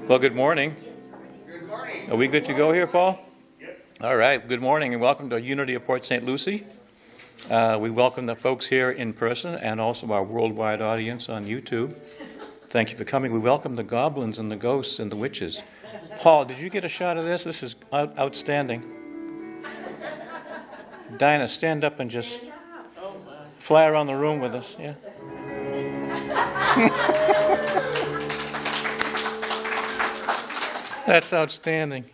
Well, good morning. Good morning. Are we good to go here, Paul? Yep. All right. Good morning and welcome to Unity of Port St. Lucie. We welcome the folks here in person and also our worldwide audience on YouTube. Thank you for coming. We welcome the goblins and the ghosts and the witches. Paul, did you get a shot of this? This is outstanding. Dinah, stand up and just fly around the room with us. Yeah. That's outstanding.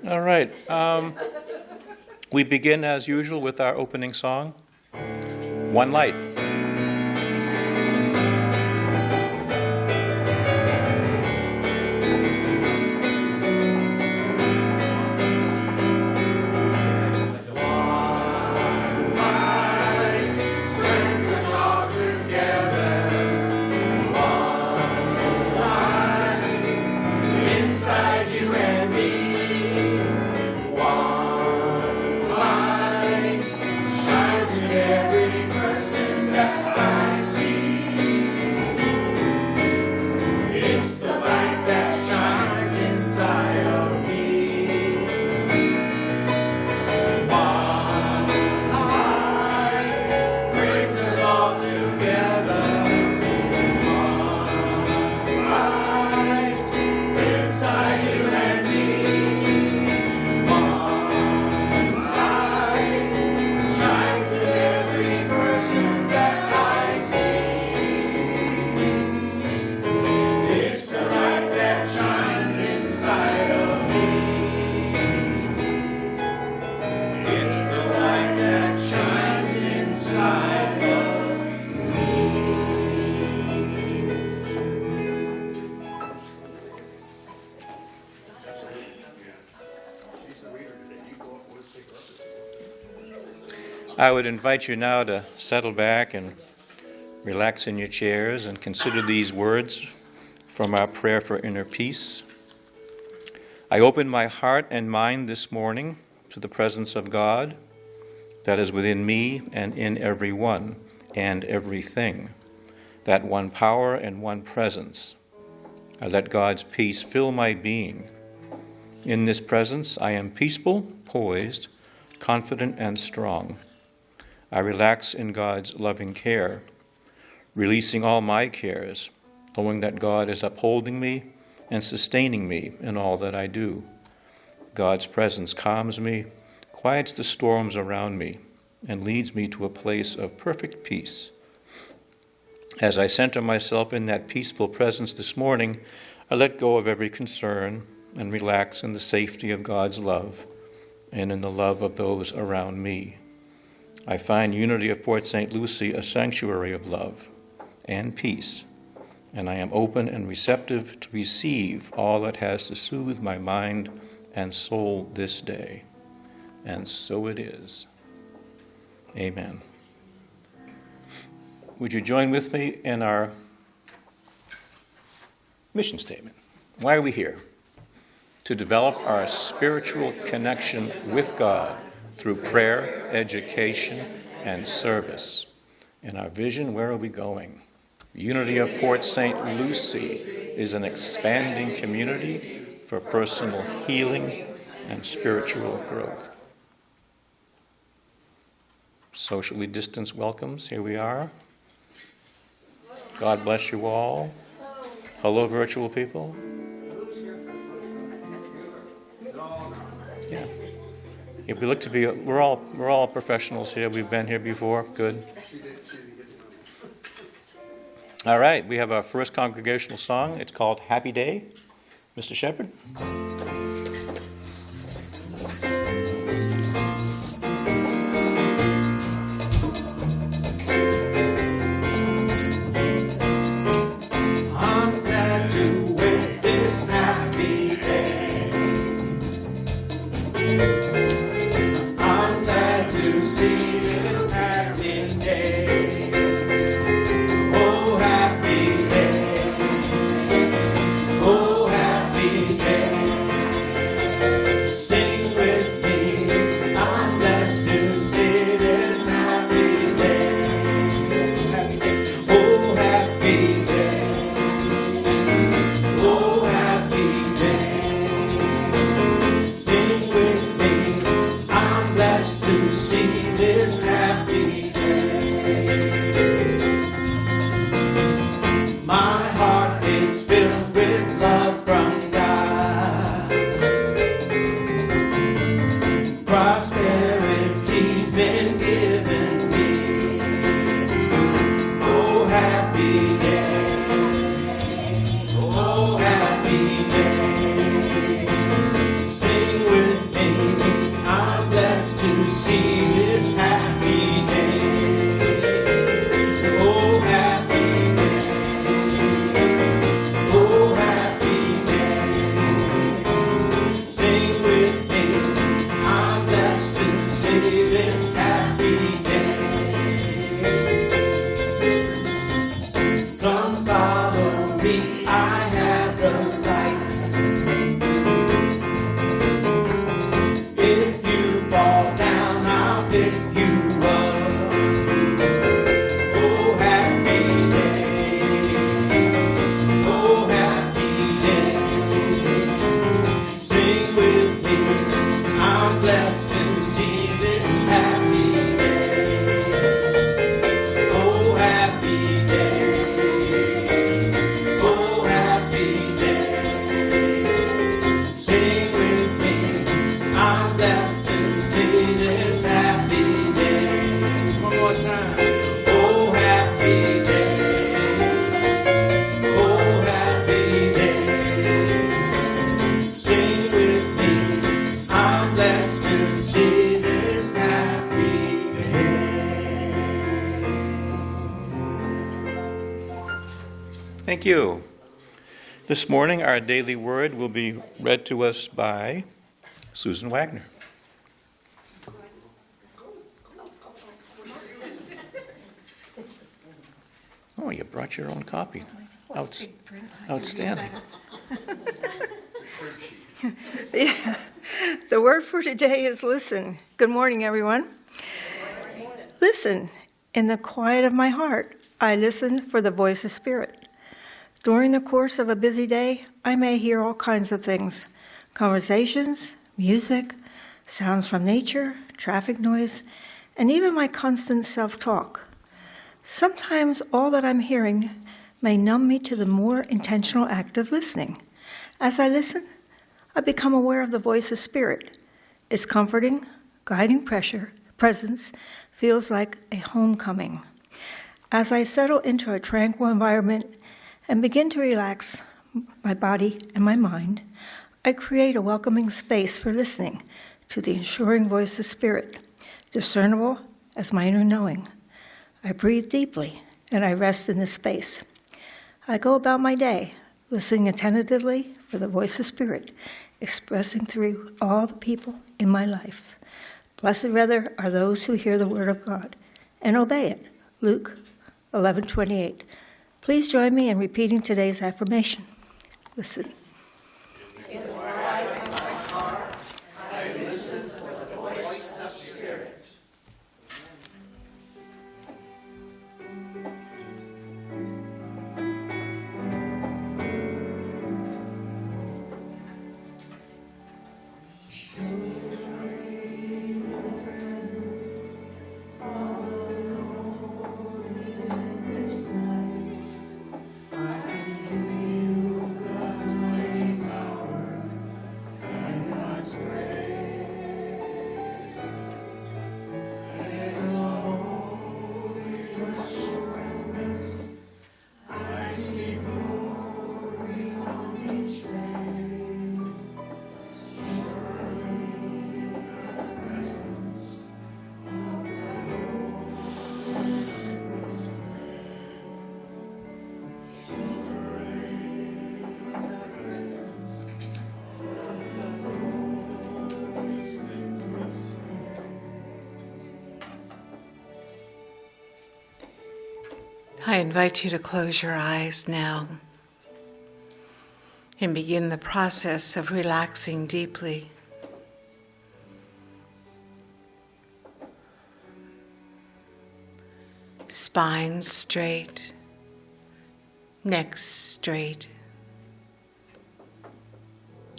All right. We begin as usual with our opening song, One Light. I would invite you now to settle back and relax in your chairs and consider these words from our prayer for inner peace. I open my heart and mind this morning to the presence of God that is within me and in everyone and everything, that one power and one presence. I let God's peace fill my being. In this presence, I am peaceful, poised, confident, and strong. I relax in God's loving care, releasing all my cares, knowing that God is upholding me and sustaining me in all that I do. God's presence calms me, quiets the storms around me, and leads me to a place of perfect peace. As I center myself in that peaceful presence this morning, I let go of every concern and relax in the safety of God's love and in the love of those around me. I find Unity of Port St. Lucie a sanctuary of love and peace, and I am open and receptive to receive all that has to soothe my mind and soul this day. And so it is. Amen. Would you join with me in our mission statement? Why are we here? To develop our spiritual connection with God through prayer, education, and service. In our vision, where are we going? Unity of Port St. Lucie is an expanding community for personal healing and spiritual growth. Socially distanced welcomes, here we are. God bless you all. Hello, virtual people. Yeah. Yeah, we look to be. We're all professionals here. We've been here before. Good. All right. We have our first congregational song. It's called "Happy Day." Mr. Shepherd. Oh, happy day. Thank you. This morning, our daily word will be read to us by Susan Wagner. Oh, you brought your own copy. Outstanding. The word for today is listen. Good morning, everyone. Listen. In the quiet of my heart, I listen for the voice of Spirit. During the course of a busy day, I may hear all kinds of things: conversations, music, sounds from nature, traffic noise, and even my constant self-talk. Sometimes all that I'm hearing may numb me to the more intentional act of listening. As I listen, I become aware of the voice of Spirit. Its comforting, guiding presence feels like a homecoming. As I settle into a tranquil environment and begin to relax my body and my mind, I create a welcoming space for listening to the ensuring voice of Spirit, discernible as my inner knowing. I breathe deeply and I rest in this space. I go about my day, listening attentively for the voice of Spirit, expressing through all the people in my life. Blessed rather are those who hear the word of God and obey it. Luke 11:28. Please join me in repeating today's affirmation. Listen. In the quiet of my heart, I listen for the voice of Spirit. I invite you to close your eyes now and begin the process of relaxing deeply. Spine straight, neck straight,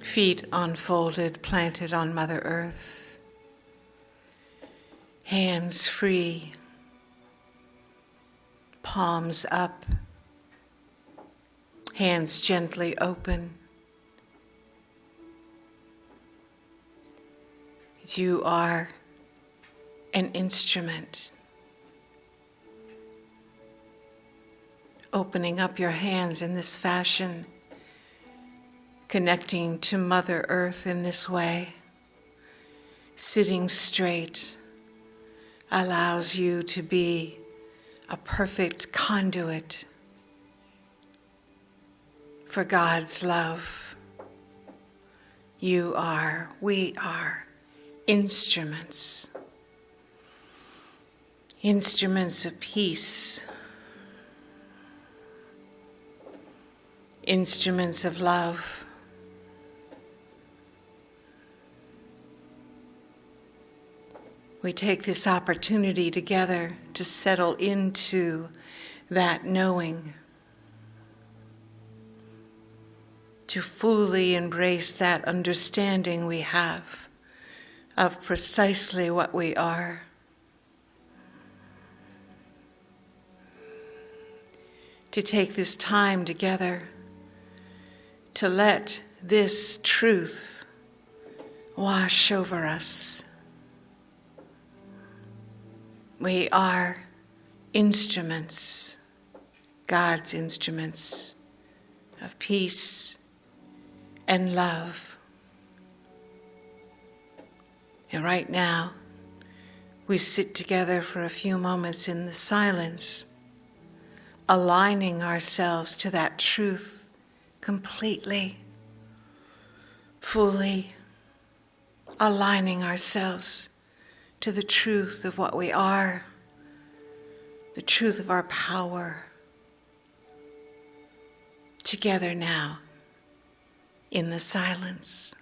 feet unfolded, planted on Mother Earth, hands free, palms up, hands gently open. You are an instrument opening up your hands in this fashion, connecting to Mother Earth in this way, sitting straight, allows you to be a perfect conduit for God's love. You are, we are instruments of peace, instruments of love. We take this opportunity together to settle into that knowing, to fully embrace that understanding we have of precisely what we are. To take this time together to let this truth wash over us. We are instruments, God's instruments of peace and love. And right now, we sit together for a few moments in the silence, aligning ourselves to that truth completely, fully, aligning ourselves to the truth of what we are, the truth of our power, together now in the silence.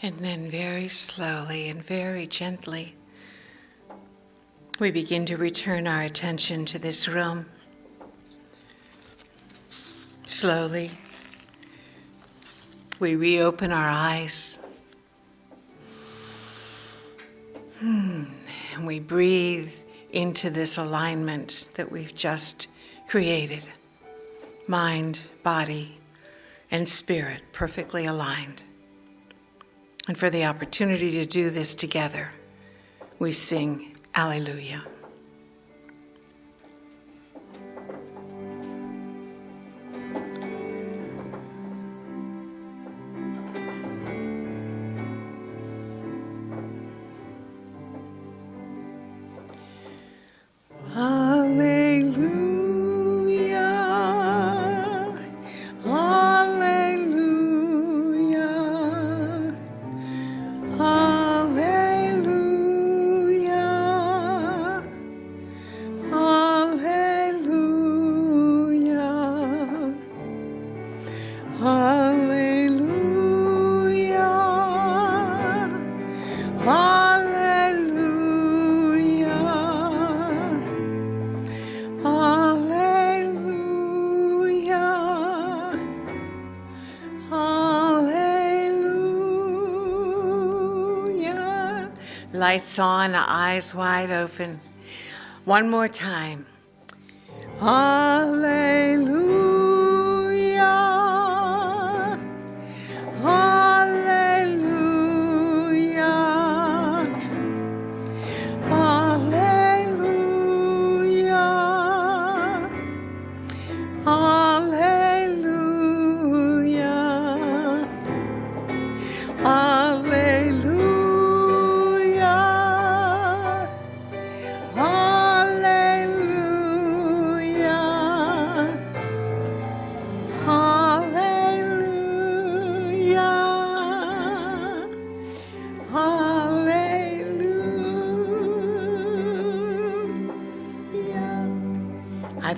And then very slowly and very gently, we begin to return our attention to this room. Slowly, we reopen our eyes. And we breathe into this alignment that we've just created. Mind, body, and spirit perfectly aligned. And for the opportunity to do this together, we sing Alleluia. Lights on, eyes wide open. One more time. Hallelujah. Hallelujah. Hallelujah. Hallelujah. Hallelujah. Hallelujah.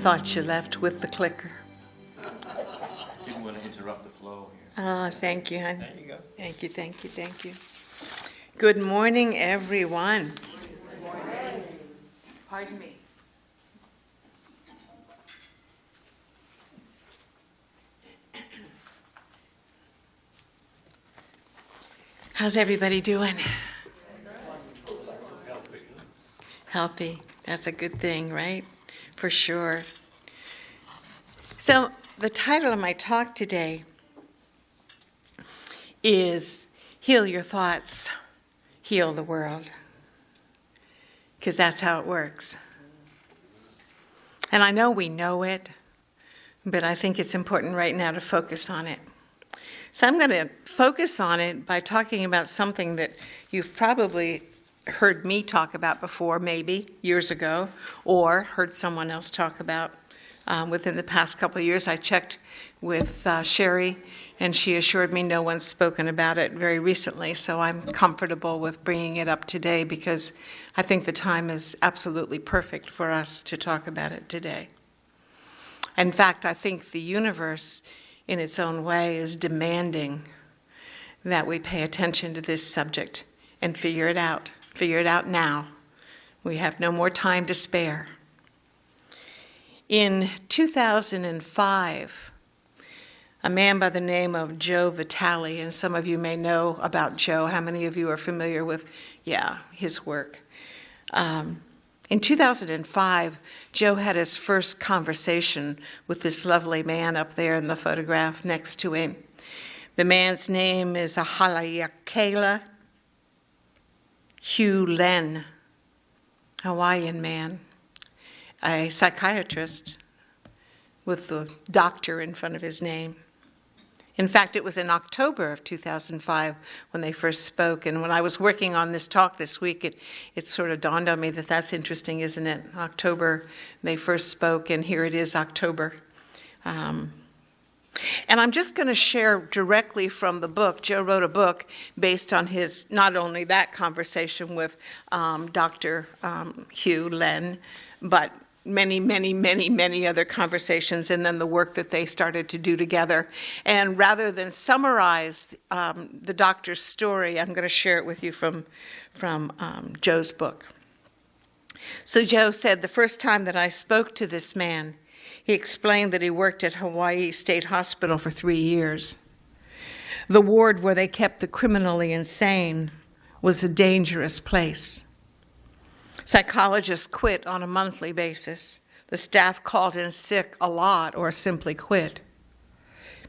thought you left with the clicker. Didn't want to interrupt the flow here. Oh, thank you, hon. There you go. Thank you, thank you, thank you. Good morning, everyone. Good morning. Pardon me. How's everybody doing? Healthy. That's a good thing, right? For sure. So, the title of my talk today is Heal Your Thoughts, Heal the World. Because that's how it works. And I know we know it, but I think it's important right now to focus on it. So I'm going to focus on it by talking about something that you've probably heard me talk about before, maybe years ago, or heard someone else talk about within the past couple of years. I checked with Sherry, and she assured me no one's spoken about it very recently, so I'm comfortable with bringing it up today because I think the time is absolutely perfect for us to talk about it today. In fact, I think the universe in its own way is demanding that we pay attention to this subject and figure it out. Figure it out now. We have no more time to spare. In 2005, a man by the name of Joe Vitale, and some of you may know about Joe. How many of you are familiar with, his work? In 2005, Joe had his first conversation with this lovely man up there in the photograph next to him. The man's name is Ahalaiakela Hugh Len, Hawaiian man, a psychiatrist with the doctor in front of his name. In fact, it was in October of 2005 when they first spoke, and when I was working on this talk this week, it sort of dawned on me that that's interesting, isn't it? October, they first spoke, and here it is, October. And I'm just going to share directly from the book. Joe wrote a book based on his, not only that conversation with Dr. Hugh Len, but many other conversations, and then the work that they started to do together. And rather than summarize the doctor's story, I'm going to share it with you from Joe's book. So Joe said, the first time that I spoke to this man, he explained that he worked at Hawaii State Hospital for 3 years. The ward where they kept the criminally insane was a dangerous place. Psychologists quit on a monthly basis. The staff called in sick a lot or simply quit.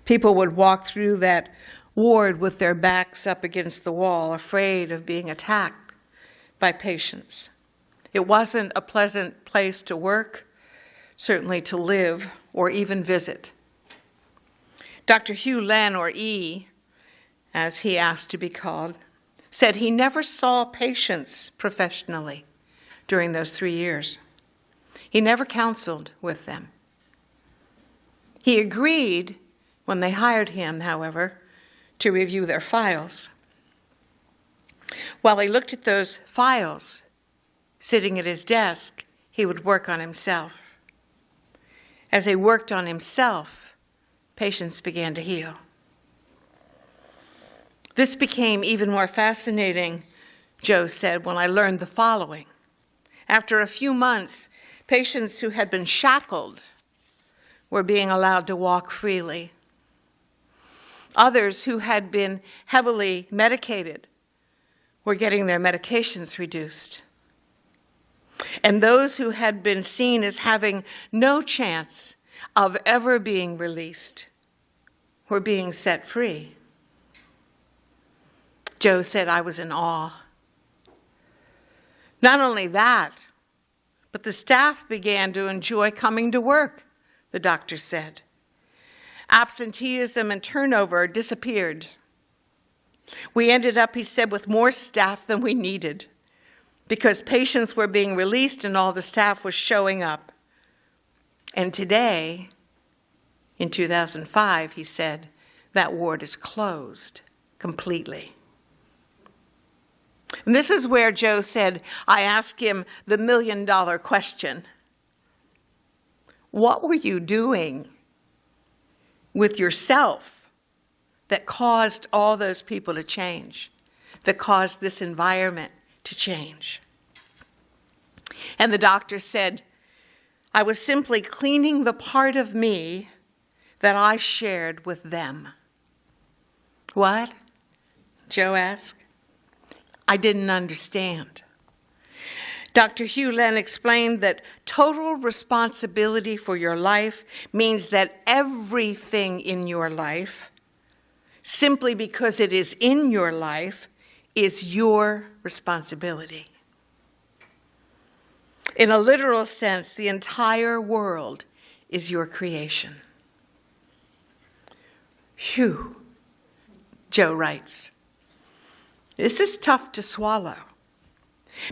People would walk through that ward with their backs up against the wall, afraid of being attacked by patients. It wasn't a pleasant place to work, certainly to live or even visit. Dr. Hugh Len, or E, as he asked to be called, said he never saw patients professionally during those 3 years. He never counseled with them. He agreed, when they hired him, however, to review their files. While he looked at those files, sitting at his desk, he would work on himself. As he worked on himself, patients began to heal. This became even more fascinating, Joe said, when I learned the following. After a few months, patients who had been shackled were being allowed to walk freely. Others who had been heavily medicated were getting their medications reduced. And those who had been seen as having no chance of ever being released were being set free. Joe said, I was in awe. Not only that, but the staff began to enjoy coming to work, the doctor said. Absenteeism and turnover disappeared. We ended up, he said, with more staff than we needed because patients were being released and all the staff was showing up. And today, in 2005, he said, that ward is closed completely. And this is where Joe said, I asked him the $1 million question. What were you doing with yourself that caused all those people to change, that caused this environment to change? And the doctor said, I was simply cleaning the part of me that I shared with them. What? Joe asked. I didn't understand. Dr. Hugh Len explained that total responsibility for your life means that everything in your life, simply because it is in your life, is your responsibility. In a literal sense, the entire world is your creation. Phew, Joe writes. This is tough to swallow.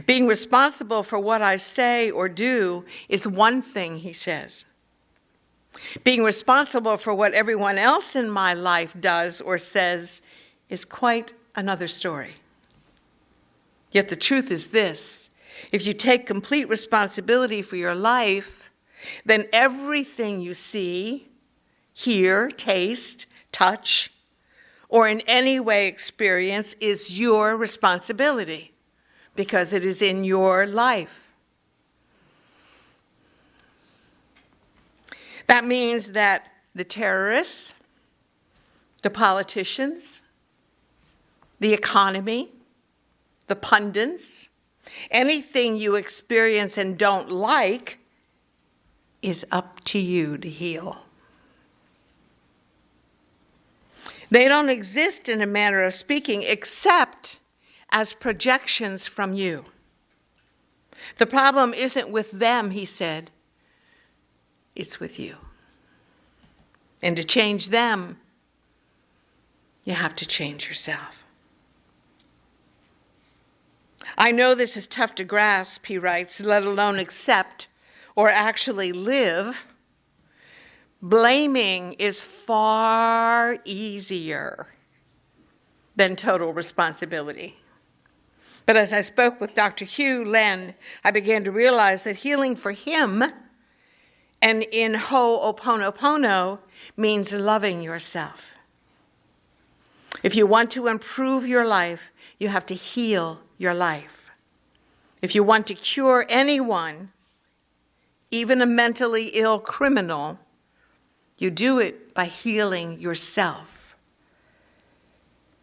Being responsible for what I say or do is one thing, he says. Being responsible for what everyone else in my life does or says is quite another story. Yet the truth is this: if you take complete responsibility for your life, then everything you see, hear, taste, touch, or in any way experience is your responsibility, because it is in your life. That means that the terrorists, the politicians, the economy, the pundits, anything you experience and don't like is up to you to heal. They don't exist, in a manner of speaking, except as projections from you. The problem isn't with them, he said. It's with you. And to change them, you have to change yourself. I know this is tough to grasp, he writes, let alone accept or actually live. Blaming is far easier than total responsibility. But as I spoke with Dr. Hugh Len, I began to realize that healing for him and in Ho'oponopono means loving yourself. If you want to improve your life, you have to heal your life. If you want to cure anyone, even a mentally ill criminal, you do it by healing yourself.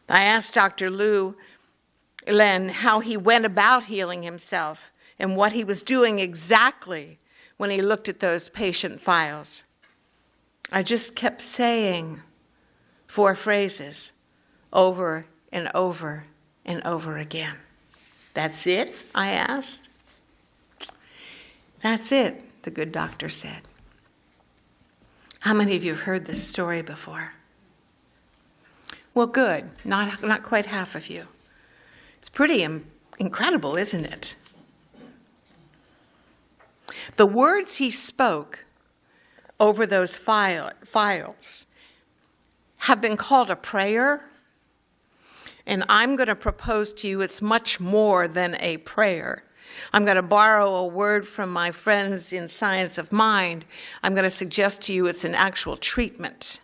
I asked Dr. Len how he went about healing himself and what he was doing exactly when he looked at those patient files. I just kept saying 4 phrases over and over and over again. That's it? I asked. That's it, the good doctor said. How many of you have heard this story before? Well, good. Not quite half of you. It's pretty incredible, isn't it? The words he spoke over those files have been called a prayer, and I'm going to propose to you it's much more than a prayer. I'm going to borrow a word from my friends in Science of Mind. I'm going to suggest to you it's an actual treatment.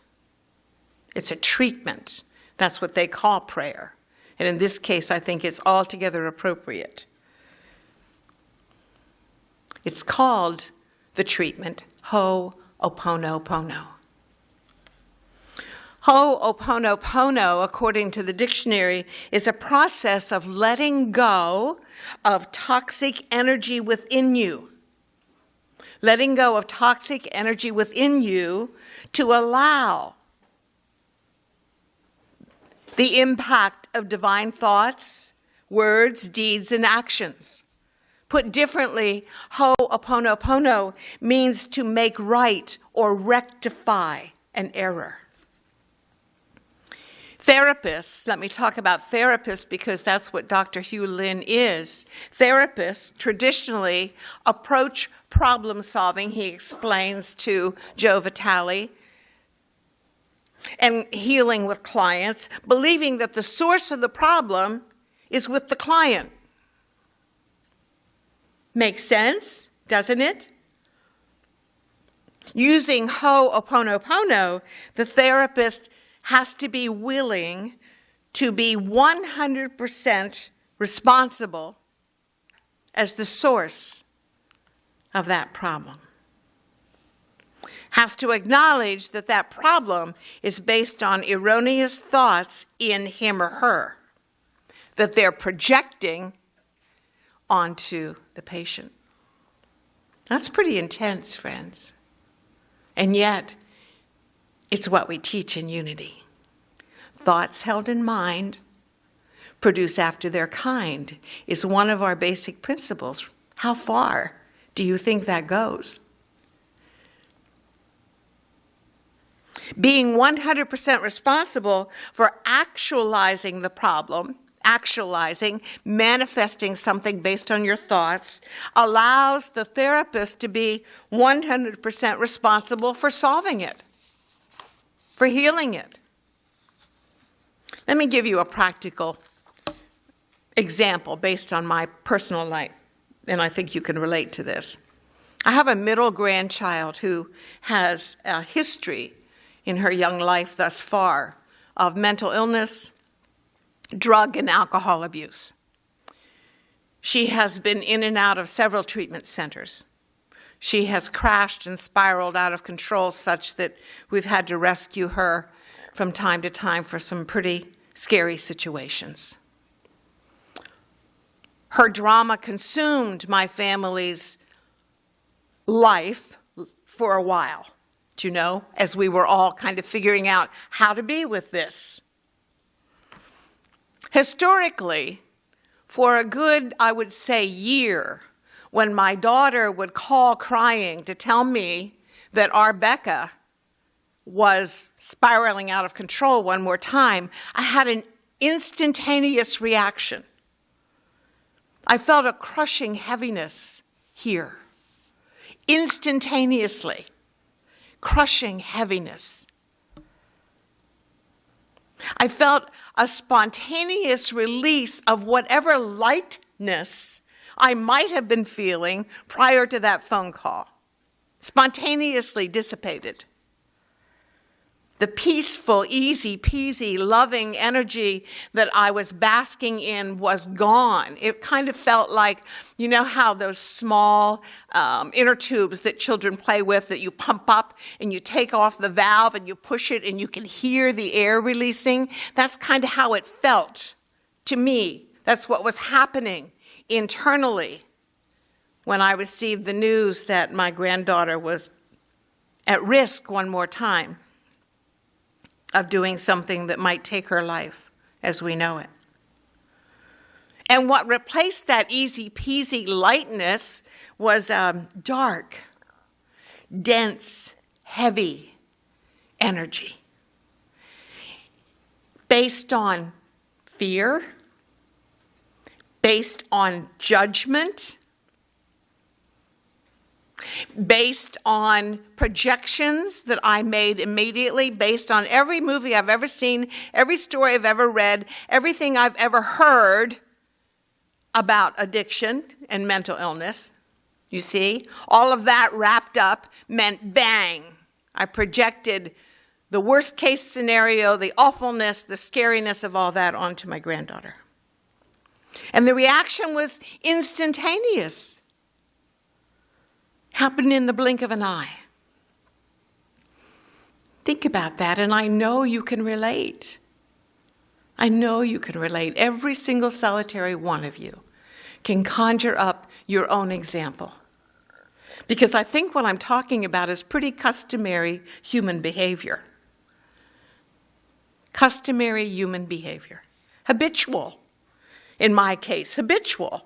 It's a treatment. That's what they call prayer. And in this case, I think it's altogether appropriate. It's called the treatment Ho'oponopono. Ho'oponopono, according to the dictionary, is a process of letting go of toxic energy within you. Letting go of toxic energy within you to allow the impact of divine thoughts, words, deeds, and actions. Put differently, Ho'oponopono means to make right or rectify an error. Therapists, let me talk about therapists because that's what Dr. Hugh Len is. Therapists traditionally approach problem solving, he explains to Joe Vitale, and healing with clients, believing that the source of the problem is with the client. Makes sense, doesn't it? Using Ho'oponopono, the therapist has to be willing to be 100% responsible as the source of that problem. Has to acknowledge that that problem is based on erroneous thoughts in him or her that they're projecting onto the patient. That's pretty intense, friends. And yet, it's what we teach in Unity. Thoughts held in mind, produce after their kind, is one of our basic principles. How far do you think that goes? Being 100% responsible for actualizing the problem, manifesting something based on your thoughts, allows the therapist to be 100% responsible for solving it, for healing it. Let me give you a practical example based on my personal life, and I think you can relate to this. I have a middle grandchild who has a history in her young life thus far of mental illness, drug and alcohol abuse. She has been in and out of several treatment centers. She has crashed and spiraled out of control such that we've had to rescue her from time to time for some pretty scary situations. Her drama consumed my family's life for a while, do you know, as we were all kind of figuring out how to be with this. Historically, for a good, I would say, year, when my daughter would call crying to tell me that our Becca was spiraling out of control one more time, I had an instantaneous reaction. I felt a crushing heaviness here. Instantaneously. Crushing heaviness. I felt a spontaneous release of whatever lightness I might have been feeling prior to that phone call. Spontaneously dissipated. The peaceful, easy peasy, loving energy that I was basking in was gone. It kind of felt like, you know how those small inner tubes that children play with that you pump up and you take off the valve and you push it and you can hear the air releasing? That's kind of how it felt to me. That's what was happening internally when I received the news that my granddaughter was at risk one more time of doing something that might take her life as we know it. And what replaced that easy peasy lightness was dark, dense, heavy energy based on fear, based on judgment, based on projections that I made immediately, based on every movie I've ever seen, every story I've ever read, everything I've ever heard about addiction and mental illness. You see, all of that wrapped up meant bang. I projected the worst case scenario, the awfulness, the scariness of all that onto my granddaughter. And the reaction was instantaneous. Happened in the blink of an eye. Think about that, and I know you can relate. I know you can relate. Every single solitary one of you can conjure up your own example. Because I think what I'm talking about is pretty customary human behavior. Customary human behavior. Habitual, in my case, habitual.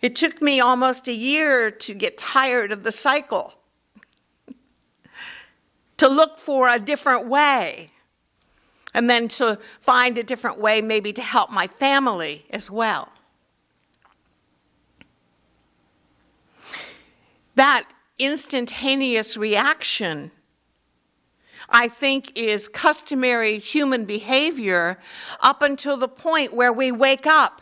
It took me almost a year to get tired of the cycle, to look for a different way, and then to find a different way maybe to help my family as well. That instantaneous reaction, I think, is customary human behavior up until the point where we wake up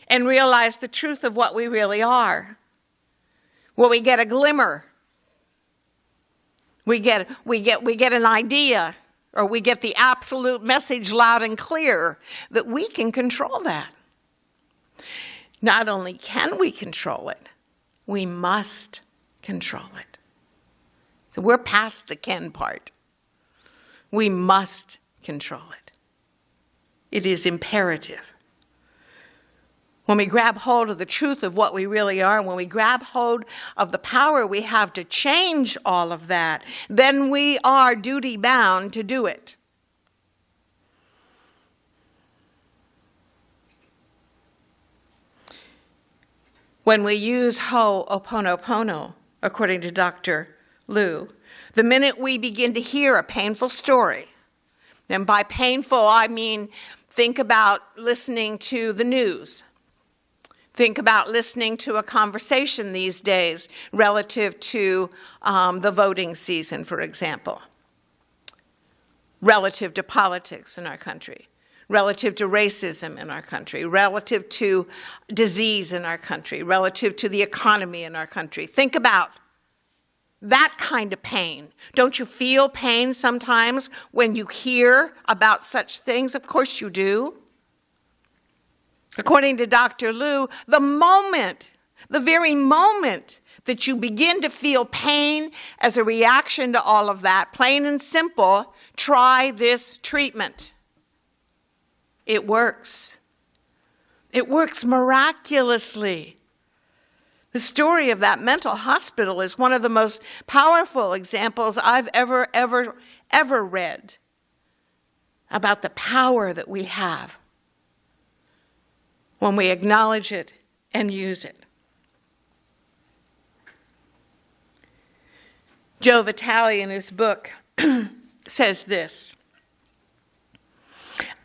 and realize the truth of what we really are, where we get a glimmer We get an idea, or we get the absolute message loud and clear that we can control that. Not only can we control it, we must control it. So we're past the can part. We must control it. It is imperative. When we grab hold of the truth of what we really are, when we grab hold of the power we have to change all of that, then we are duty bound to do it. When we use Ho'oponopono, according to Dr. Liu, the minute we begin to hear a painful story, and by painful I mean think about listening to the news. Think about listening to a conversation these days relative to the voting season, for example, relative to politics in our country, relative to racism in our country, relative to disease in our country, relative to the economy in our country. Think about that kind of pain. Don't you feel pain sometimes when you hear about such things? Of course you do. According to Dr. Liu, the very moment that you begin to feel pain as a reaction to all of that, plain and simple, try this treatment. It works. It works miraculously. The story of that mental hospital is one of the most powerful examples I've ever read about the power that we have when we acknowledge it and use it. Joe Vitale, in his book, says this: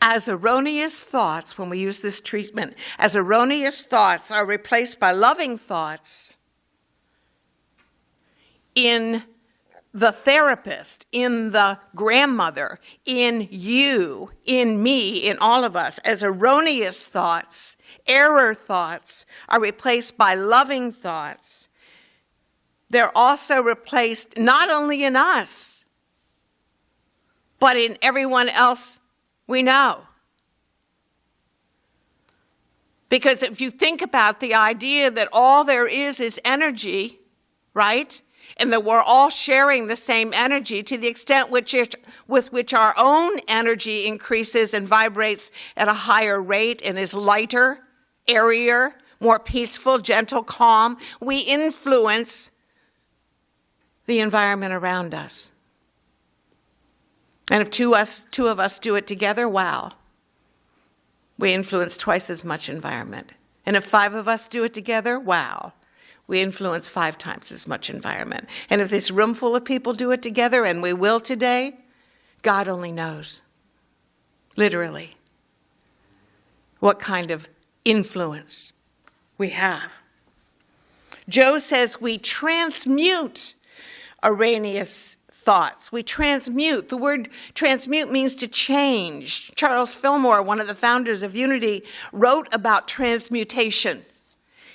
as erroneous thoughts, when we use this treatment, as erroneous thoughts are replaced by loving thoughts, in the therapist, in the grandmother, in you, in me, in all of us, as erroneous thoughts, error thoughts are replaced by loving thoughts, they're also replaced not only in us, but in everyone else we know. Because if you think about the idea that all there is energy, right? And that we're all sharing the same energy, to the extent with which our own energy increases and vibrates at a higher rate and is lighter, airier, more peaceful, gentle, calm, we influence the environment around us. And if two of us do it together, wow, we influence twice as much environment. And if 5 of us do it together, wow, we influence 5 times as much environment. And if this room full of people do it together, and we will today, God only knows, literally, what kind of influence we have. Joe says we transmute erroneous thoughts. We transmute. The word transmute means to change. Charles Fillmore, one of the founders of Unity, wrote about transmutation.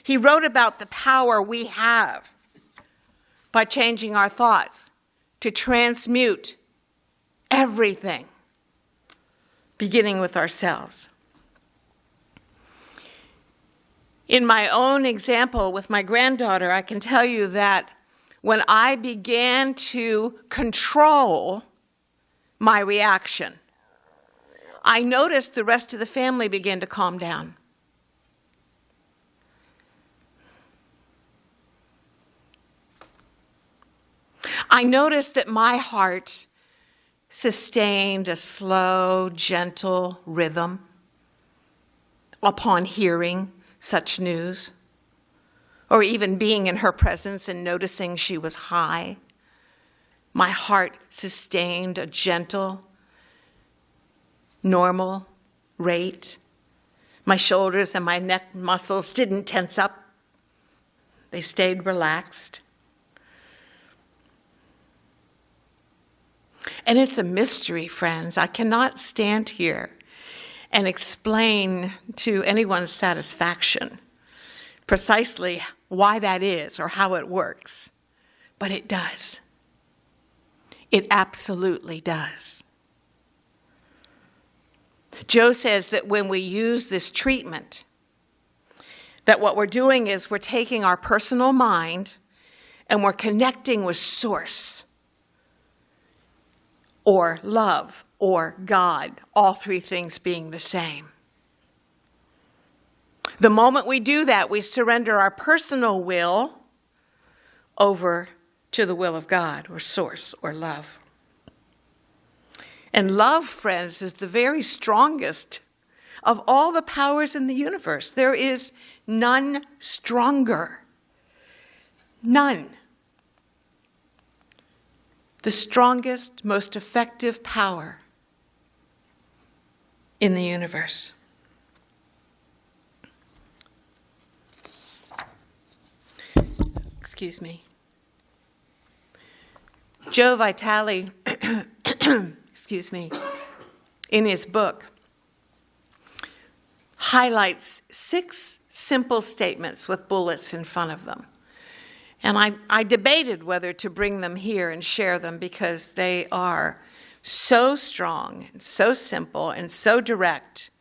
He wrote about the power we have by changing our thoughts to transmute everything, beginning with ourselves. In my own example with my granddaughter, I can tell you that when I began to control my reaction, I noticed the rest of the family began to calm down. I noticed that my heart sustained a slow, gentle rhythm upon hearing such news, or even being in her presence and noticing she was high. My heart sustained a gentle, normal rate. My shoulders and my neck muscles didn't tense up. They stayed relaxed. And it's a mystery, friends. I cannot stand here and explain to anyone's satisfaction precisely why that is or how it works. But it does. It absolutely does. Joe says that when we use this treatment, that what we're doing is we're taking our personal mind and we're connecting with Source, or love, or God, all three things being the same. The moment we do that, we surrender our personal will over to the will of God, or Source, or love. And love, friends, is the very strongest of all the powers in the universe. There is none stronger. None. The strongest, most effective power in the universe. Excuse me. Joe Vitale, excuse me, in his book, highlights 6 simple statements with bullets in front of them. And I debated whether to bring them here and share them because they are so strong, and so simple, and so direct.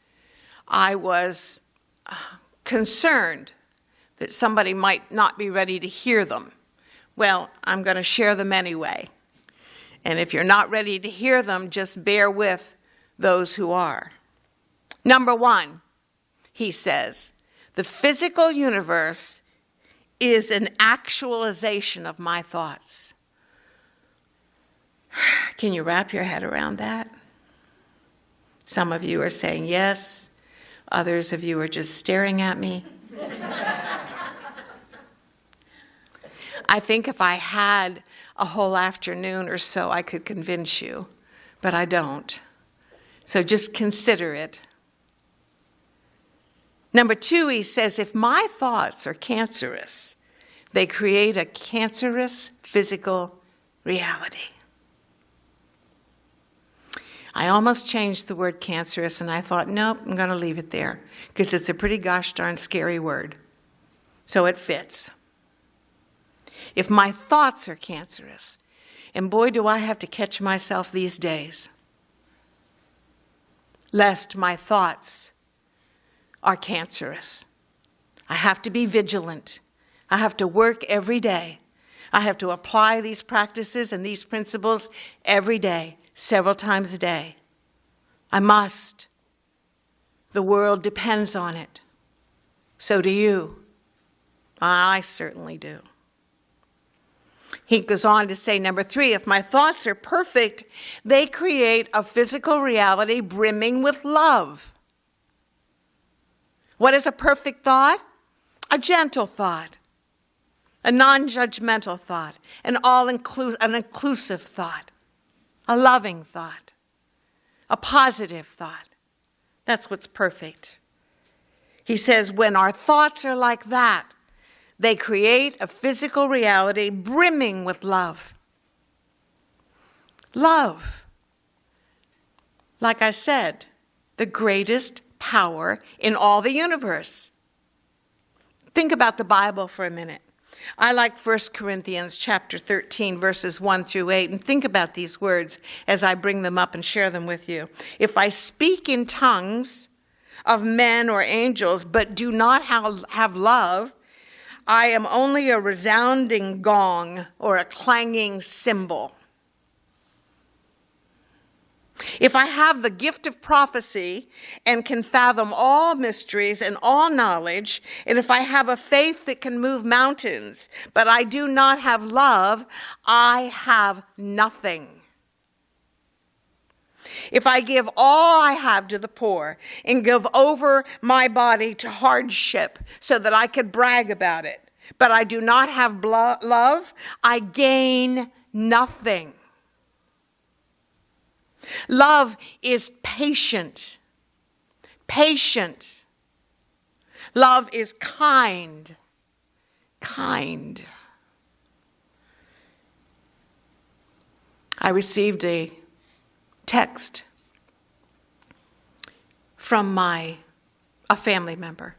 I was concerned that somebody might not be ready to hear them. Well, I'm going to share them anyway. And if you're not ready to hear them, just bear with those who are. Number 1, he says, the physical universe is an actualization of my thoughts. Can you wrap your head around that? Some of you are saying yes. Others of you are just staring at me. I think if I had a whole afternoon or so, I could convince you, but I don't. So just consider it. Number 2, he says, if my thoughts are cancerous, they create a cancerous physical reality. I almost changed the word cancerous, and I thought, nope, I'm going to leave it there, because it's a pretty gosh darn scary word. So it fits. If my thoughts are cancerous, and boy, do I have to catch myself these days, lest my thoughts are cancerous. I have to be vigilant. I have to work every day. I have to apply these practices and these principles every day, several times a day. I must. The world depends on it. So do you. I certainly do. He goes on to say, number 3, if my thoughts are perfect, they create a physical reality brimming with love. What is a perfect thought? A gentle thought, a non-judgmental thought, an inclusive thought, a loving thought, a positive thought. That's what's perfect. He says, when our thoughts are like that, they create a physical reality brimming with love. Love, like I said, the greatest power in all the universe. Think about the Bible for a minute. I like 1 Corinthians chapter 13, verses 1 through 8, and think about these words as I bring them up and share them with you. If I speak in tongues of men or angels, but do not have love, I am only a resounding gong or a clanging cymbal. If I have the gift of prophecy and can fathom all mysteries and all knowledge, and if I have a faith that can move mountains, but I do not have love, I have nothing. If I give all I have to the poor and give over my body to hardship so that I could brag about it, but I do not have love, I gain nothing. Love is patient. Patient. Love is kind. Kind. I received a text from a family member.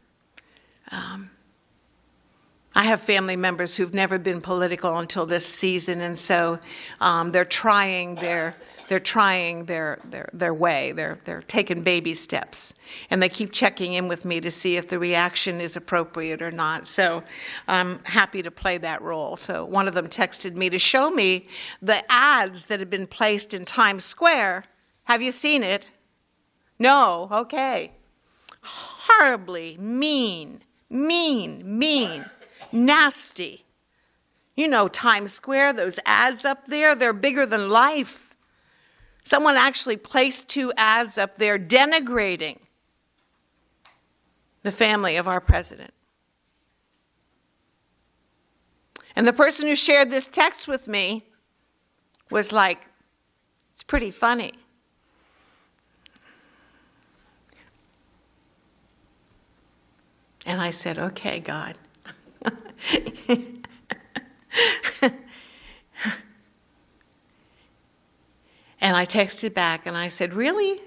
I have family members who've never been political until this season, and so they're trying their way. They're taking baby steps, and they keep checking in with me to see if the reaction is appropriate or not. So I'm happy to play that role. So one of them texted me to show me the ads that have been placed in Times Square. Have you seen it? No? Okay. Horribly mean, nasty. You know, Times Square, those ads up there, they're bigger than life. Someone actually placed 2 ads up there denigrating the family of our president. And the person who shared this text with me was like, it's pretty funny. And I said, okay, God. And I texted back and I said, really?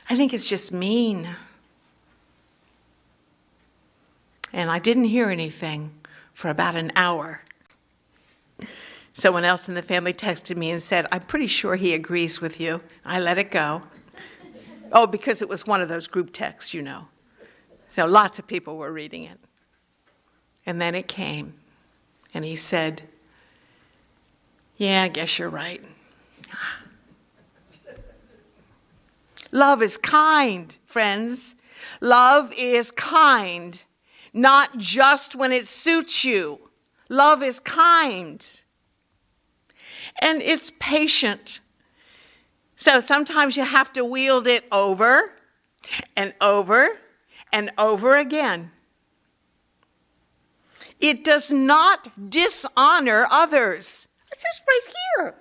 I think it's just mean. And I didn't hear anything for about an hour. Someone else in the family texted me and said, I'm pretty sure he agrees with you. I let it go. Oh, because it was one of those group texts, you know. So lots of people were reading it. And then it came. And he said, yeah, I guess you're right. Love is kind, friends. Love is kind, not just when it suits you. Love is kind. And it's patient. So sometimes you have to wield it over and over and over again. It does not dishonor others. It's just right here.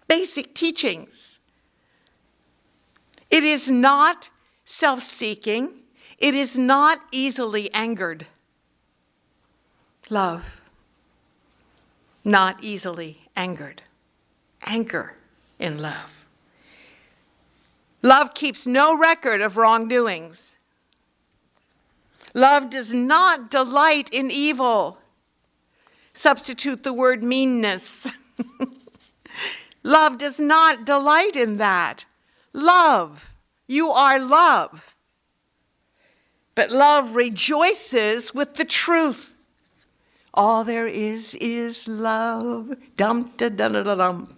Basic teachings. It is not self-seeking. It is not easily angered. Love. Not easily angered. Anchor in love. Love keeps no record of wrongdoings. Love does not delight in evil. Substitute the word meanness. Love does not delight in that. Love. You are love. But love rejoices with the truth. All there is love. Dum-da-dum-da-dum.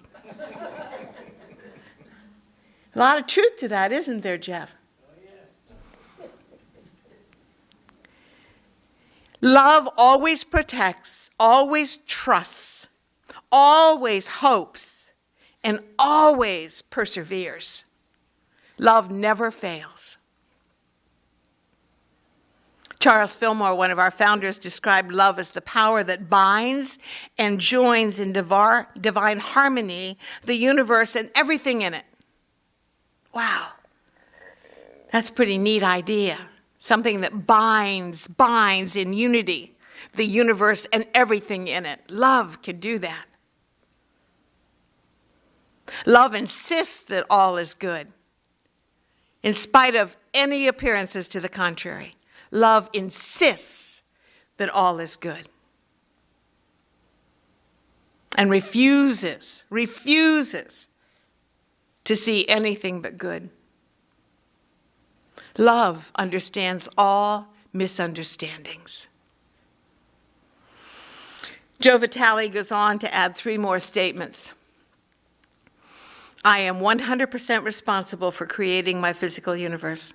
A lot of truth to that, isn't there, Jeff? Love always protects, always trusts, always hopes, and always perseveres. Love never fails. Charles Fillmore, one of our founders, described love as the power that binds and joins in divine harmony the universe and everything in it. Wow. That's a pretty neat idea. Something that binds in unity the universe and everything in it. Love can do that. Love insists that all is good, in spite of any appearances to the contrary. Love insists that all is good. And refuses to see anything but good. Love understands all misunderstandings. Joe Vitale goes on to add 3 more statements. I am 100% responsible for creating my physical universe.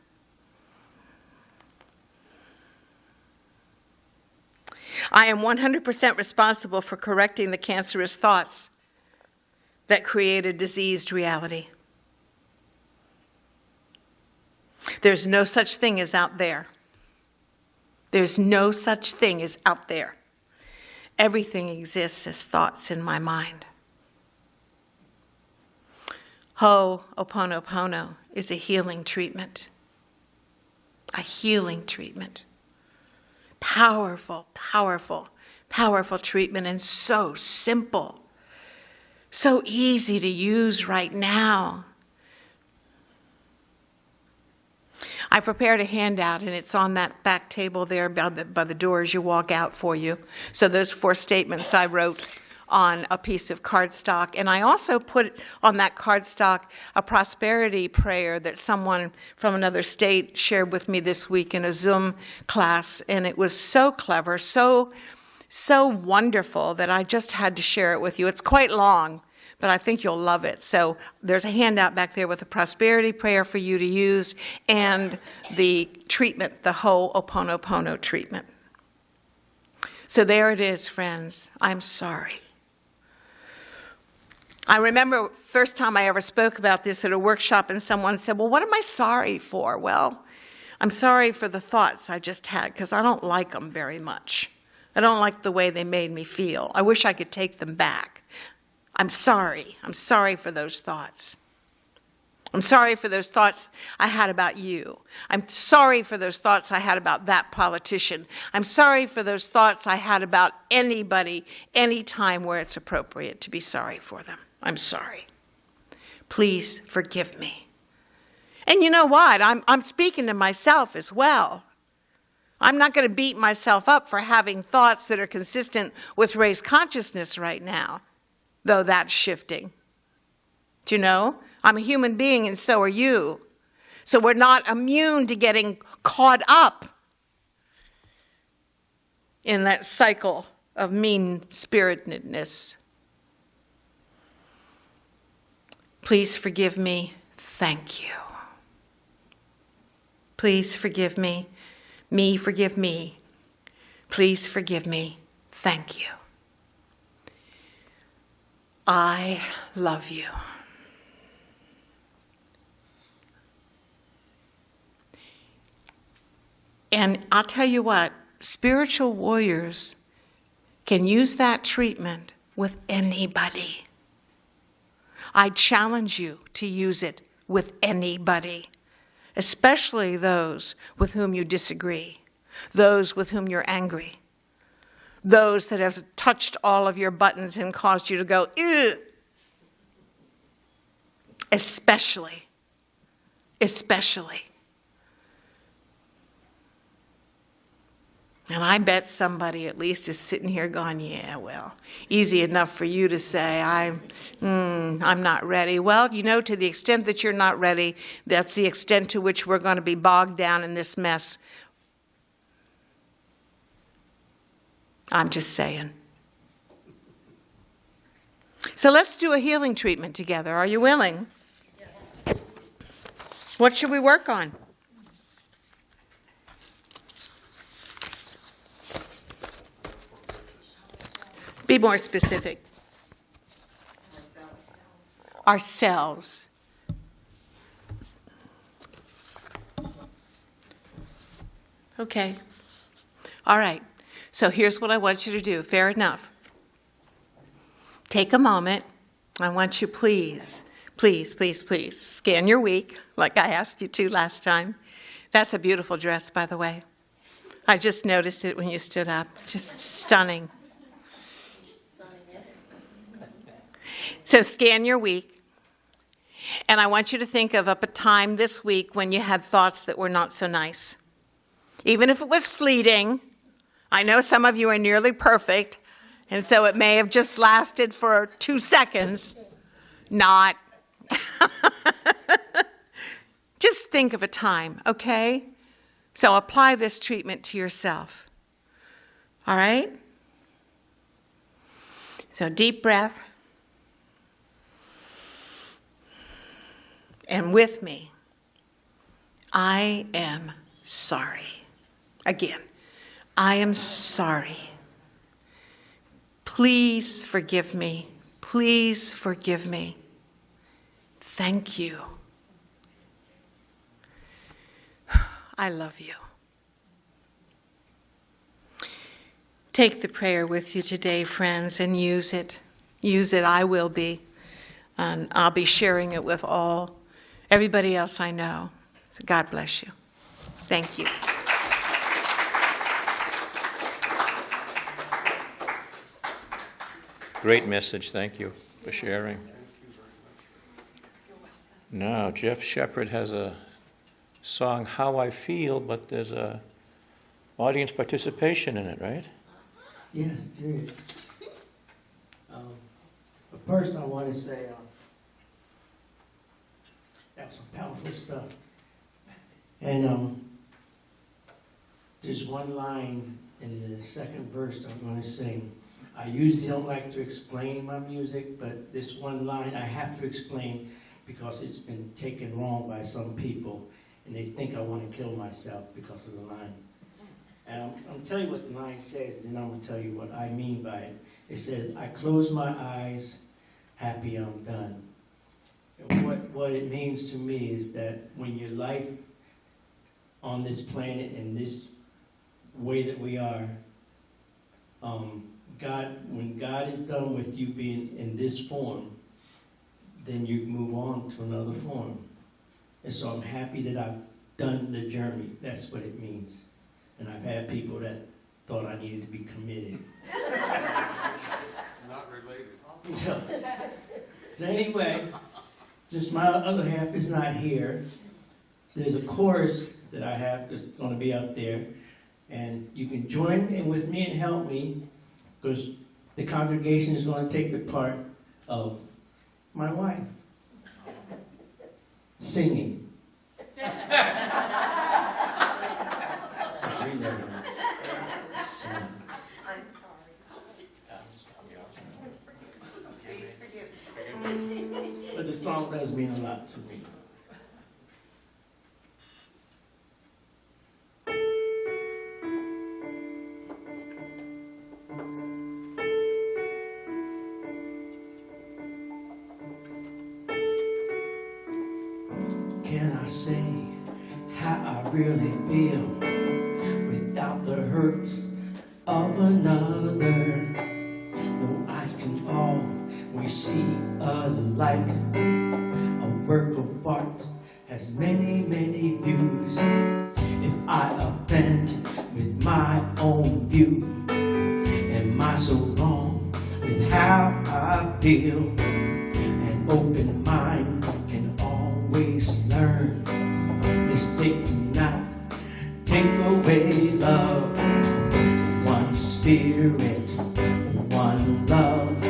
I am 100% responsible for correcting the cancerous thoughts that create a diseased reality. There's no such thing as out there. There's no such thing as out there. Everything exists as thoughts in my mind. Ho'oponopono is a healing treatment. A healing treatment. Powerful, powerful, powerful treatment, and so simple. So easy to use right now. I prepared a handout, and it's on that back table there by the door as you walk out for you. So those 4 statements I wrote on a piece of cardstock. And I also put on that cardstock a prosperity prayer that someone from another state shared with me this week in a Zoom class. And it was so clever, so wonderful that I just had to share it with you. It's quite long, but I think you'll love it. So there's a handout back there with a prosperity prayer for you to use and the treatment, the Ho'oponopono treatment. So there it is, friends. I'm sorry. I remember first time I ever spoke about this at a workshop, and someone said, well, what am I sorry for? Well, I'm sorry for the thoughts I just had because I don't like them very much. I don't like the way they made me feel. I wish I could take them back. I'm sorry. I'm sorry for those thoughts. I'm sorry for those thoughts I had about you. I'm sorry for those thoughts I had about that politician. I'm sorry for those thoughts I had about anybody, anytime where it's appropriate to be sorry for them. I'm sorry. Please forgive me. And you know what? I'm speaking to myself as well. I'm not going to beat myself up for having thoughts that are consistent with race consciousness right now, though that's shifting. Do you know? I'm a human being and so are you. So we're not immune to getting caught up in that cycle of mean-spiritedness. Please forgive me. Thank you. Please forgive me. Me, forgive me. Please forgive me. Thank you. I love you. And I'll tell you what, spiritual warriors can use that treatment with anybody. I challenge you to use it with anybody, especially those with whom you disagree, those with whom you're angry, those that have touched all of your buttons and caused you to go, ew. Especially. And I bet somebody at least is sitting here going, yeah, well, easy enough for you to say, I'm not ready. Well, you know, to the extent that you're not ready, that's the extent to which we're going to be bogged down in this mess. I'm just saying. So let's do a healing treatment together. Are you willing? Yes. What should we work on? Be more specific. Ourselves. Okay. All right. So here's what I want you to do. Fair enough. Take a moment. I want you, please, scan your week, like I asked you to last time. That's a beautiful dress, by the way. I just noticed it when you stood up. It's just stunning. So scan your week. And I want you to think of up a time this week when you had thoughts that were not so nice. Even if it was fleeting. I know some of you are nearly perfect, and so it may have just lasted for 2 seconds. Not. Just think of a time, okay? So apply this treatment to yourself. All right? So deep breath. And with me, I am sorry. Again, I am sorry. Please forgive me. Please forgive me. Thank you. I love you. Take the prayer with you today, friends, and use it. Use it. I will be. And I'll be sharing it with everybody else I know. So God bless you. Thank you. Great message. Thank you for sharing. Now, Jeff Shepard has a song How I Feel, but there's a audience participation in it, right? Yes, there is. But first, I want to say that was some powerful stuff. And there's one line in the second verse I'm going to sing. I usually don't like to explain my music, but this one line I have to explain because it's been taken wrong by some people, and they think I want to kill myself because of the line. And I'm going to tell you what the line says, and then I'm going to tell you what I mean by it. It says, I close my eyes, happy I'm done. And what it means to me is that when your life on this planet in this way that we are, when God is done with you being in this form, then you move on to another form. And so I'm happy that I've done the journey. That's what it means. And I've had people that thought I needed to be committed. Not related. So anyway, since my other half is not here, there's a chorus that I have that's going to be out there. And you can join in with me and help me, because the congregation is going to take the part of my wife singing. Sorry, never mind. Sorry. Please forgive me. But the song does mean a lot to me. Can I say how I really feel without the hurt of another? No eyes can always see alike. A work of art has many, many views. If I offend with my own view, am I so wrong with how I feel? An open mind can always learn. Mistake do not take away love. One spirit, one love,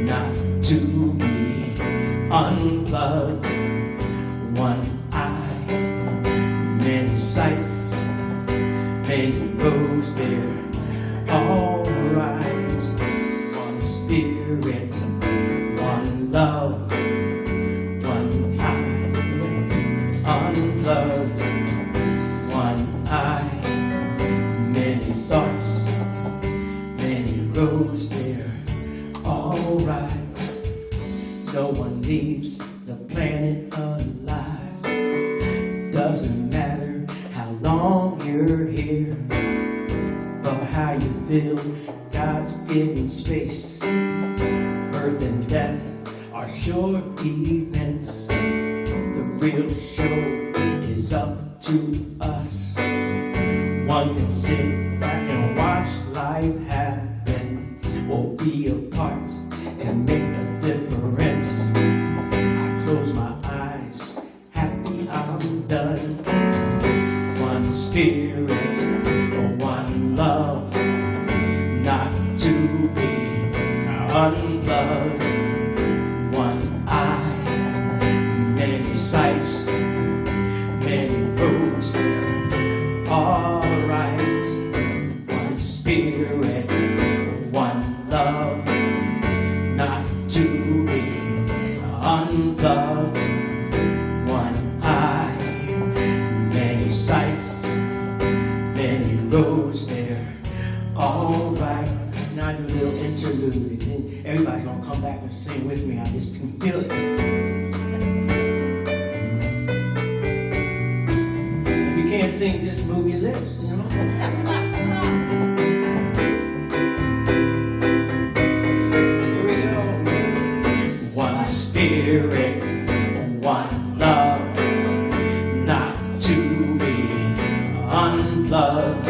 not to be unplugged. One eye, many sights, many roads there, all right. One spirit, one love, one eye, unplugged. One eye, many thoughts, many roads there, all right. No one leaves the planet alive. Doesn't matter how long you're here or how you feel. God's given space. Birth and death are short events. The real show is up to us. One can sit back and watch life happen, or be a part and make a difference. I close my eyes, happy I'm done. One spirit, one love, not to be unplugged. One eye, many sights, many roads there, all right. One spirit, one love, not to be unplugged. One eye, many sights, many roads there, all right. Now I do a little interlude, and then everybody's gonna come back and sing with me. I just can feel it. If you can't sing, just move your lips, you know? Here we go. One spirit, one love, not to be unplugged.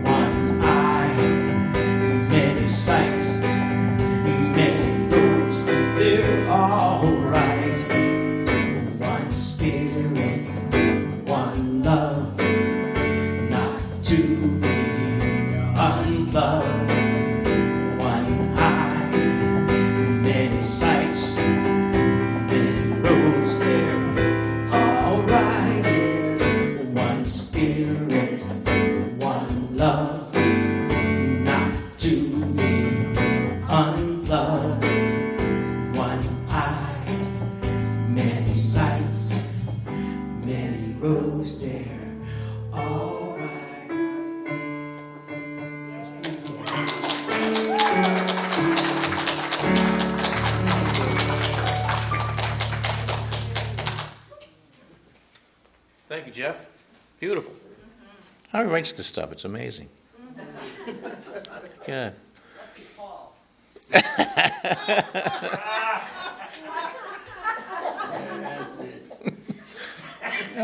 One eye, many sights, many roads, they're all right. One spirit, rose there, all right. Thank you, Jeff. Beautiful. How he writes this stuff, it's amazing. Yeah.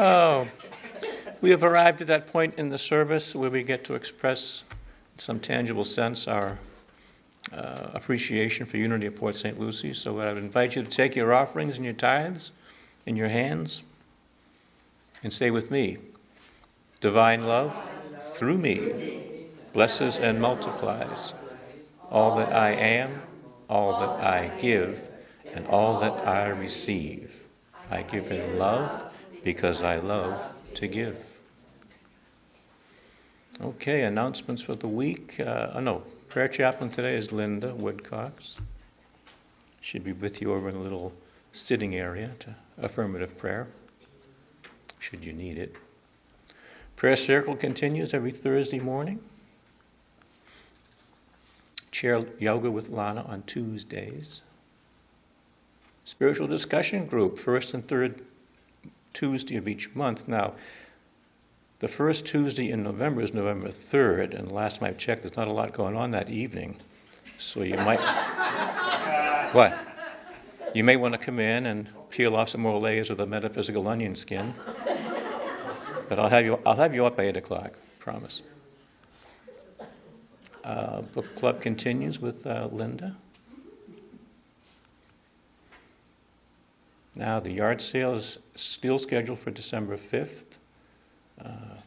Oh, we have arrived at that point in the service where we get to express in some tangible sense our appreciation for Unity of Port St. Lucie. So I would invite you to take your offerings and your tithes in your hands and say with me, divine love through me blesses and multiplies all that I am, all that I give, and all that I receive. I give in love because I love to give. Okay, announcements for the week. Prayer chaplain today is Linda Woodcox. She'll be with you over in a little sitting area to affirmative prayer, should you need it. Prayer circle continues every Thursday morning. Chair yoga with Lana on Tuesdays. Spiritual discussion group, first and third Tuesday of each month. Now, the first Tuesday in November is November 3rd, and last time I checked, there's not a lot going on that evening. So you might... What? You may want to come in and peel off some more layers of the metaphysical onion skin. But I'll have you up by 8 o'clock, promise. Book club continues with Linda. Now the yard sale is still scheduled for December 5th.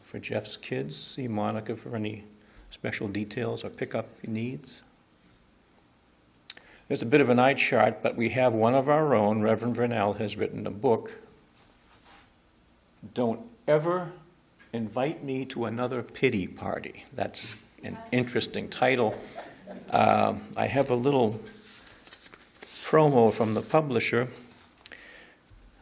For Jeff's kids, see Monica for any special details or pickup needs. There's a bit of an eye chart, but we have one of our own. Reverend Vernell has written a book. Don't ever invite me to another pity party. That's an interesting title. I have a little promo from the publisher.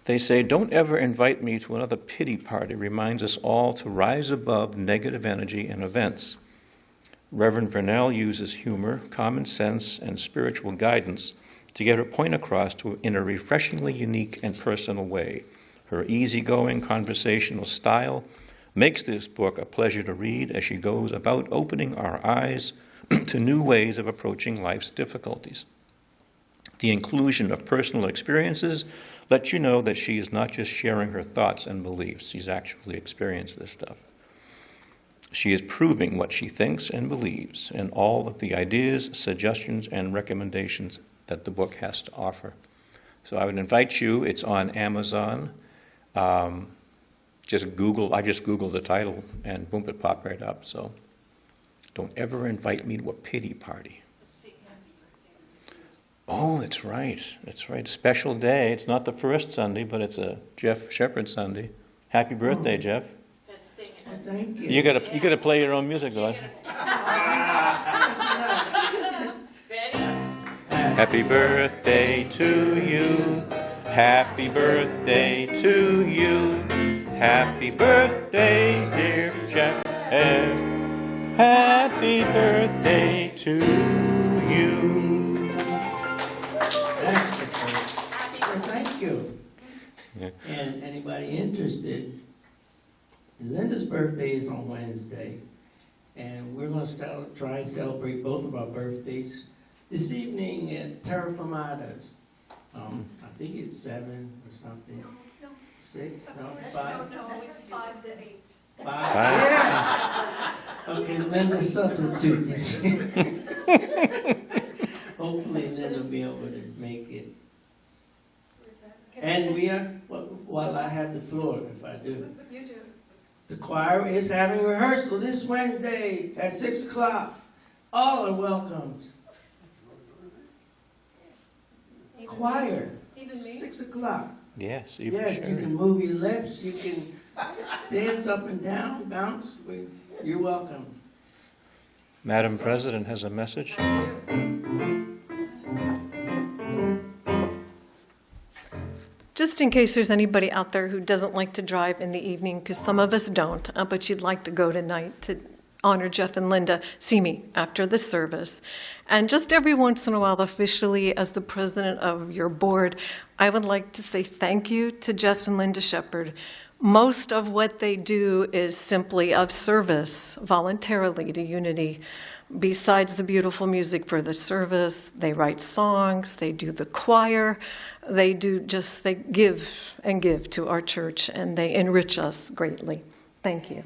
They say, don't ever invite me to another pity party. Reminds us all to rise above negative energy and events. Reverend Vernell uses humor, common sense, and spiritual guidance to get her point across in a refreshingly unique and personal way. Her easygoing conversational style makes this book a pleasure to read as she goes about opening our eyes to new ways of approaching life's difficulties. The inclusion of personal experiences lets you know that she is not just sharing her thoughts and beliefs. She's actually experienced this stuff. She is proving what she thinks and believes and all of the ideas, suggestions, and recommendations that the book has to offer. So I would invite you, it's on Amazon. I just Googled the title and boom, it popped right up. So don't ever invite me to a pity party. Oh, that's right. That's right. Special day. It's not the first Sunday, but it's a Jeff Shepherd Sunday. Happy birthday, Jeff. Well, thank you. You gotta play your own music, though. Happy birthday to you. Happy birthday to you. Happy birthday, dear Jeff. Happy birthday to you. Well, thank you. And anybody interested, Linda's birthday is on Wednesday, and we're going to try and celebrate both of our birthdays this evening at Terra Firmata's. I think it's 7 or something. 6? No, 5? No, it's 5 to 8. 5? Yeah. Okay, Linda's substitute, you see. Hopefully Linda will be able to make it. And we are, while I have the floor, if I do. You do. The choir is having rehearsal this Wednesday at 6 o'clock. All are welcome. Choir, Even me? 6 o'clock. Yes, Yes, sure. you can move your lips, you can dance up and down, bounce. You're welcome. Madam President has a message. Just in case there's anybody out there who doesn't like to drive in the evening, because some of us don't, but you'd like to go tonight to honor Jeff and Linda, see me after the service. And just every once in a while, officially, as the president of your board, I would like to say thank you to Jeff and Linda Shepherd. Most of what they do is simply of service, voluntarily, to Unity. Besides the beautiful music for the service, they write songs, they do the choir, they give and give to our church, and they enrich us greatly. Thank you.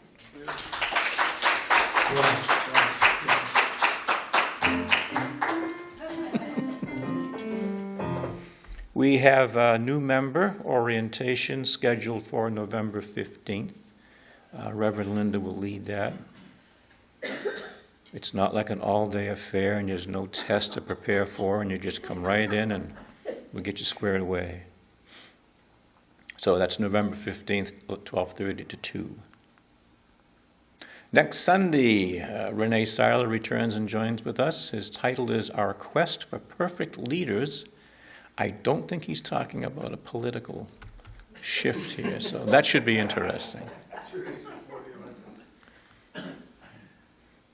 We have a new member orientation scheduled for November 15th. Reverend Linda will lead that. It's not like an all-day affair and there's no test to prepare for, and you just come right in and we'll get you squared away. So that's November 15th, 12:30 to 2. Next Sunday, Renee Seiler returns and joins with us. His title is Our Quest for Perfect Leaders. I don't think he's talking about a political shift here, so that should be interesting.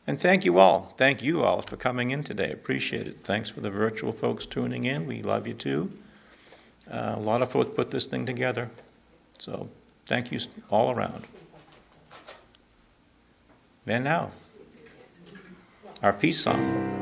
And thank you all for coming in today. Appreciate it. Thanks for the virtual folks tuning in. We love you too. A lot of folks put this thing together, so thank you all around. And now, our peace song.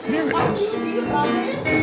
Here it is.